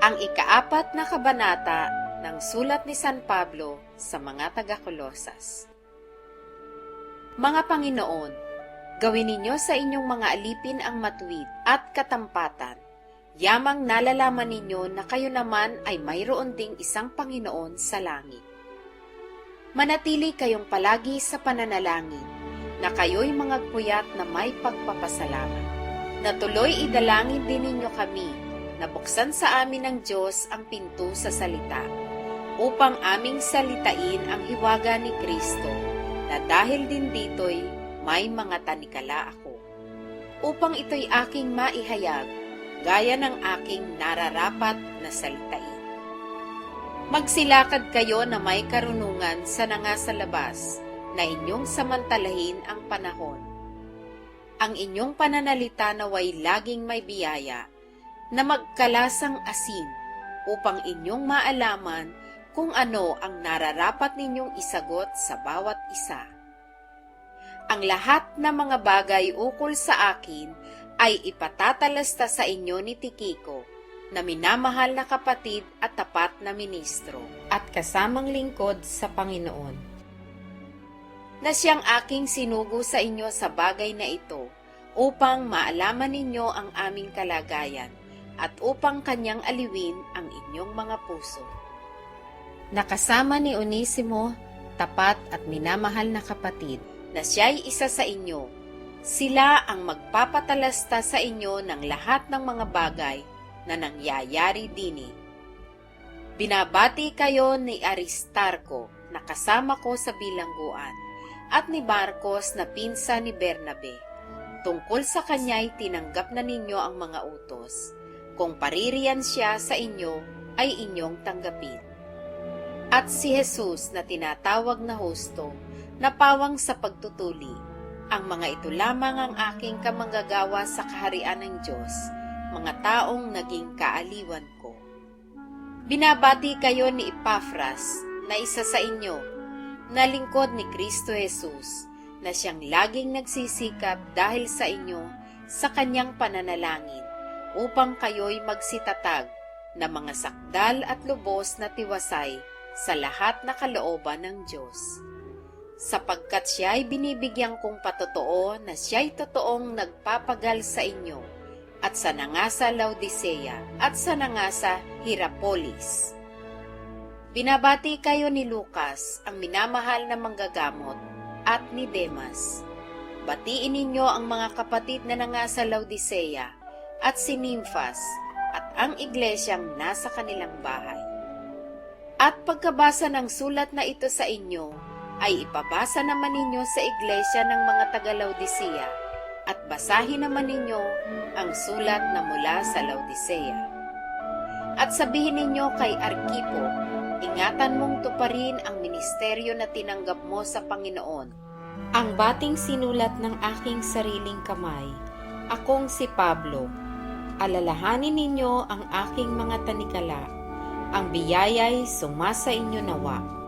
Ang ikaapat na kabanata ng sulat ni San Pablo sa mga taga-Kolosas. Mga Panginoon, gawin ninyo sa inyong mga alipin ang matuwid at katampatan. Yamang nalalaman ninyo na kayo naman ay mayroon ding isang Panginoon sa langit. Manatili kayong palagi sa pananalangin, na kayo'y mga puyat na may pagpapasalamat. Na tuloy idalangin din ninyo kami, na buksan sa amin ng Diyos ang pinto sa salita, upang aming salitain ang hiwaga ni Kristo, na dahil din dito'y may mga tanikala ako, upang ito'y aking maihayag, gaya ng aking nararapat na salitain. Magsilakad kayo na may karunungan sa nangasa labas, na inyong samantalahin ang panahon. Ang inyong pananalita naway laging may biyaya, na magkalasang asin, upang inyong maalaman kung ano ang nararapat ninyong isagot sa bawat isa. Ang lahat ng mga bagay ukol sa akin ay ipatatalasta sa inyo ni Tikiko, na minamahal na kapatid at tapat na ministro, at kasamang lingkod sa Panginoon, na siyang aking sinugo sa inyo sa bagay na ito, upang maalaman ninyo ang aming kalagayan, at upang kanyang aliwin ang inyong mga puso. Nakasama ni Onesimo, tapat at minamahal na kapatid, na siya'y isa sa inyo. Sila ang magpapatalasta sa inyo ng lahat ng mga bagay na nangyayari dini. Binabati kayo ni Aristarco, na kasama ko sa bilangguan, at ni Marcos na pinsa ni Bernabe. Tungkol sa kanya'y tinanggap na ninyo ang mga utos. Kung paririyan siya sa inyo, ay inyong tanggapin. At si Jesus na tinatawag na husto, na pawang sa pagtutuli. Ang mga ito lamang ang aking kamanggagawa sa kaharian ng Diyos, mga taong naging kaaliwan ko. Binabati kayo ni Epafras, na isa sa inyo, na lingkod ni Kristo Jesus, na siyang laging nagsisikap dahil sa inyo sa kanyang pananalangin, upang kayo'y magsitatag na mga sakdal at lubos na tiwasay sa lahat na kalooban ng Diyos. Sapagkat siya'y binibigyan kong patotoo na siya'y totoong nagpapagal sa inyo, at sa nangasa Laodicea, at sa nangasa Hierapolis. Binabati kayo ni Lucas, ang minamahal na manggagamot, at ni Demas. Batiin ninyo ang mga kapatid na nangasa Laodicea, at si Nymphas, at ang iglesyang nasa kanilang bahay. At pagkabasa ng sulat na ito sa inyo, ay ipabasa naman ninyo sa iglesia ng mga taga-Laodicea, at basahin naman ninyo ang sulat na mula sa Laodicea. At sabihin ninyo kay Arkipo, ingatan mong tuparin ang ministeryo na tinanggap mo sa Panginoon. Ang bating sinulat ng aking sariling kamay, akong si Pablo. Alalahanin ninyo ang aking mga tanikala. Ang biyaya'y sumasa inyo nawa.